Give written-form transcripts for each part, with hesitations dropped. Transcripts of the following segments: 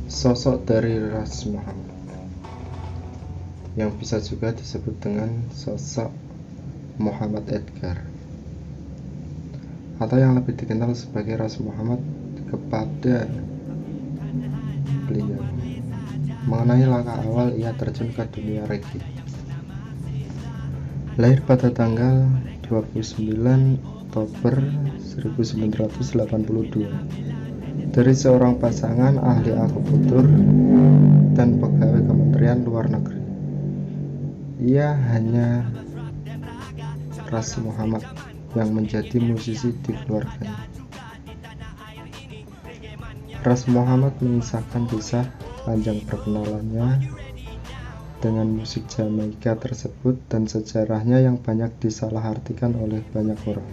Sosok dari Ras Muhammad, yang bisa juga disebut dengan sosok Muhammad Edgar, atau yang lebih dikenal sebagai Ras Muhammad, kepada beliau mengenai langkah awal ia terjun ke dunia reggae. Lahir pada tanggal 29 Oktober 1982 dari seorang pasangan ahli akupuntur dan pegawai Kementerian Luar Negeri. Ia hanya Ras Muhammad yang menjadi musisi di keluarganya. Ras Muhammad mengisahkan kisah panjang perkenalannya dengan musik Jamaika tersebut dan sejarahnya yang banyak disalahartikan oleh banyak orang.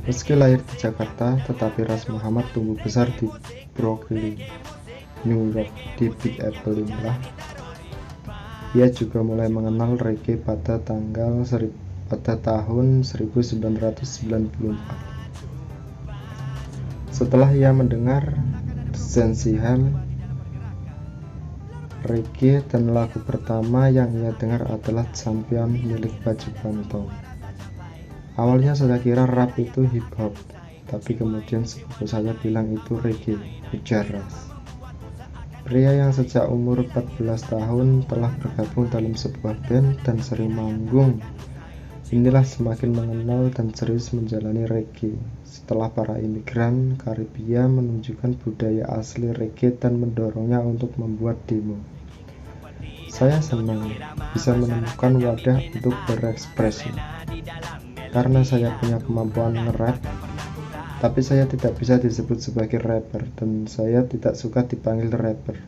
Meski lahir di Jakarta, tetapi Ras Muhammad tumbuh besar di Brooklyn, New York. Di Big Apple inilah ia juga mulai mengenal reggae pada tahun 1994. Setelah ia mendengar Dancehall reggae, dan lagu pertama yang ia dengar adalah Champion milik Baju Pantong. Awalnya saya kira rap itu hip hop, tapi kemudian sepupu saya bilang itu reggae, ujar Ras. Pria yang sejak umur 14 tahun telah bergabung dalam sebuah band dan sering manggung, inilah semakin mengenal dan serius menjalani reggae setelah para imigran Karibia menunjukkan budaya asli reggae dan mendorongnya untuk membuat demo. Saya senang bisa menemukan wadah untuk berekspresi. Karena saya punya kemampuan nge-rap, tapi saya tidak bisa disebut sebagai rapper dan saya tidak suka dipanggil rapper,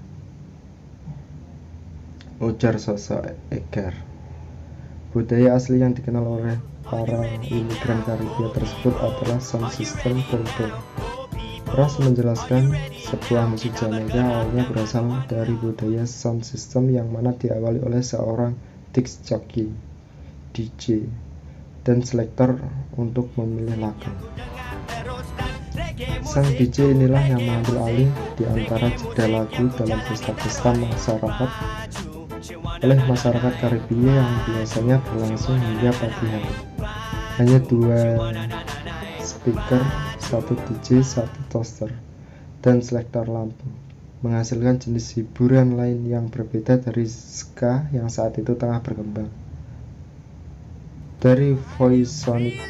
ujar sosok Edgar. Budaya asli yang dikenal oleh para imigran Karibia tersebut adalah sound system kultur. Ras menjelaskan sebuah musik Jamaika awalnya berasal dari budaya sound system yang mana diawali oleh seorang disc jockey, DJ, dan selektor untuk memilih lagu. Sang DJ inilah yang mengambil alih di antara jeda lagu dalam pesta-pesta masyarakat oleh masyarakat Karibia yang biasanya berlangsung hingga pagi hari. Hanya 2 speaker, 1 DJ, 1 toaster, dan selektor lampu menghasilkan jenis hiburan lain yang berbeda dari ska yang saat itu tengah berkembang. Dari voice-sonic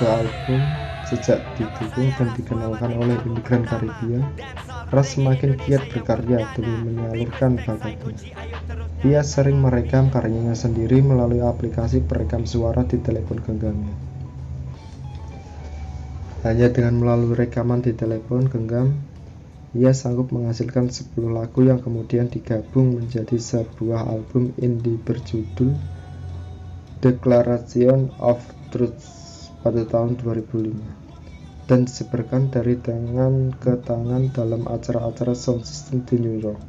ke album, sejak didukung dan dikenalkan oleh imigran Karibia, Ras semakin giat berkarya demi menyalurkan bakatnya. Ia sering merekam karyanya sendiri melalui aplikasi perekam suara di telepon genggamnya. Hanya dengan melalui rekaman di telepon genggam, ia sanggup menghasilkan 10 lagu yang kemudian digabung menjadi sebuah album indie berjudul Declaration of Truth pada tahun 2005 dan disebarkan dari tangan ke tangan dalam acara-acara sound system di New York.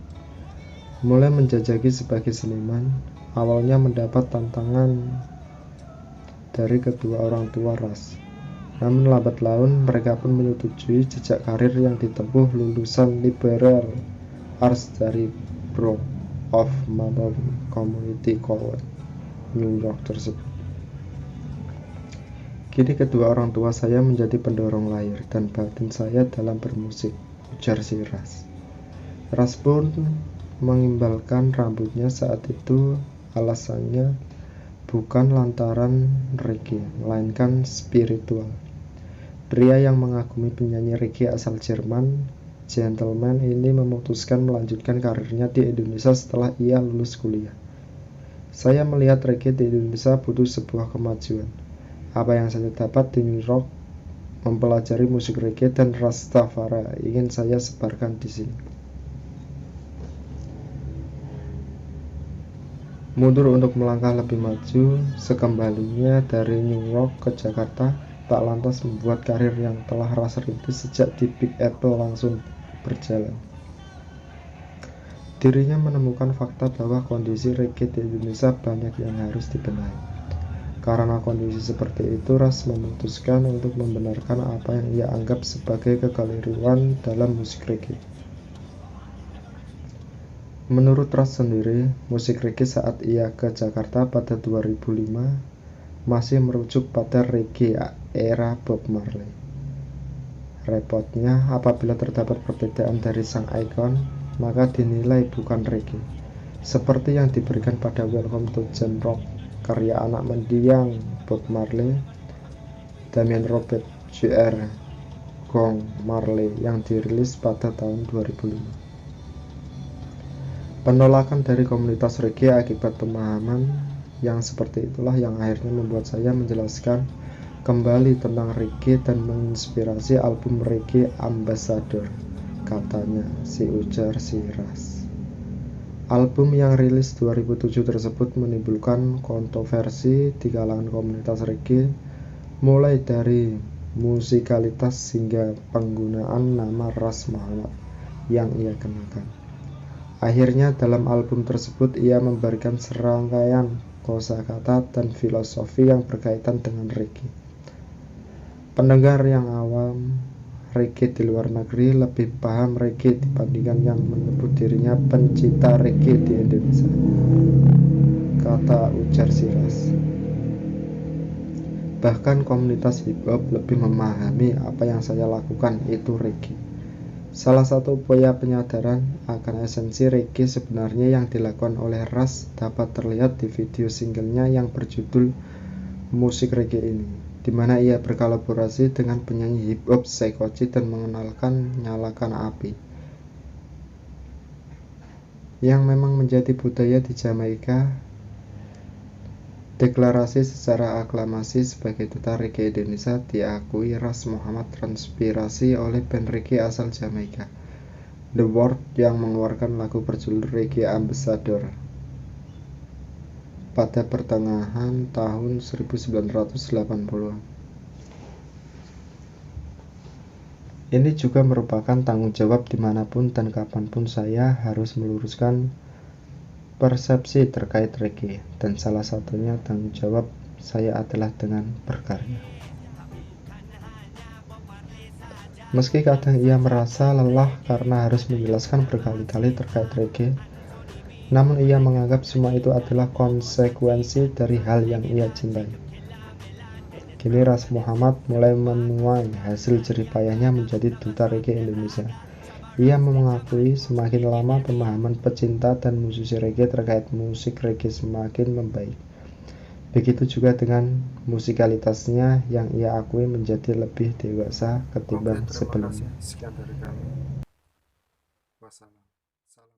Mulai menjajaki sebagai seniman, awalnya mendapat tantangan dari kedua orang tua Ras. Namun lambat laun mereka pun menyetujui jejak karir yang ditempuh lulusan liberal arts dari Brook of Madon Community College, New York tersebut. Kini kedua orang tua saya menjadi pendorong lahir dan batin saya dalam bermusik, ujar si Ras. Ras pun mengimbalkan rambutnya saat itu, alasannya bukan lantaran reggae, melainkan spiritual. Pria yang mengagumi penyanyi reggae asal Jerman, Gentleman ini memutuskan melanjutkan karirnya di Indonesia setelah ia lulus kuliah. Saya melihat reggae di Indonesia butuh sebuah kemajuan. Apa yang saya dapat di New York, mempelajari musik reggae dan Rastafari, ingin saya sebarkan di sini. Mundur untuk melangkah lebih maju, sekembalinya dari New York ke Jakarta, tak lantas membuat karir yang telah Ras rintis sejak di Big Apple langsung berjalan. Dirinya menemukan fakta bahwa kondisi reggae di Indonesia banyak yang harus dibenahi. Karena kondisi seperti itu, Ras memutuskan untuk membenarkan apa yang ia anggap sebagai kekeliruan dalam musik reggae. Menurut Ras sendiri, musik reggae saat ia ke Jakarta pada 2005 masih merujuk pada reggae era Bob Marley. Repotnya, apabila terdapat perbedaan dari sang ikon, maka dinilai bukan reggae, seperti yang diberikan pada Welcome to Jam Rock, karya anak mendiang Bob Marley, Damian Robert Jr. Gong Marley, yang dirilis pada tahun 2005. Penolakan dari komunitas reggae akibat pemahaman yang seperti itulah yang akhirnya membuat saya menjelaskan kembali tentang reggae dan menginspirasi album Reggae Ambassador, katanya, ujar si Ras. Album yang rilis 2007 tersebut menimbulkan kontroversi di kalangan komunitas reggae, mulai dari musikalitas hingga penggunaan nama Ras Muhammad yang ia kenakan. Akhirnya dalam album tersebut ia memberikan serangkaian kosakata dan filosofi yang berkaitan dengan reggae. Pendengar yang awam reggae di luar negeri lebih paham reggae dibandingkan yang menyebut dirinya pencinta reggae di Indonesia, kata ujar si Ras. Bahkan komunitas hip hop lebih memahami apa yang saya lakukan itu reggae. Salah satu upaya penyadaran akan esensi reggae sebenarnya yang dilakukan oleh Ras dapat terlihat di video singlenya yang berjudul Musik Reggae ini, di mana ia berkolaborasi dengan penyanyi hip hop Sekoci dan mengenalkan Nyalakan Api, yang memang menjadi budaya di Jamaika. Deklarasi secara aklamasi sebagai duta reggae Indonesia diakui Ras Muhammad terinspirasi oleh band reggae asal Jamaika, The World, yang mengeluarkan lagu berjudul Reggae Ambassador pada pertengahan tahun 1980-an. Ini juga merupakan tanggung jawab dimanapun dan kapanpun saya harus meluruskan persepsi terkait reggae, dan salah satunya tanggung jawab saya adalah dengan berkarya. Meski kadang ia merasa lelah karena harus menjelaskan berkali-kali terkait reggae, namun ia menganggap semua itu adalah konsekuensi dari hal yang ia cintai. Kini Ras Muhammad mulai menuai hasil jerih payahnya menjadi duta reggae Indonesia. Ia mengakui semakin lama pemahaman pecinta dan musisi reggae terkait musik reggae semakin membaik. Begitu juga dengan musikalitasnya yang ia akui menjadi lebih dewasa ketimbang sebelumnya. Sekian dari kami. Wassalam. Salam.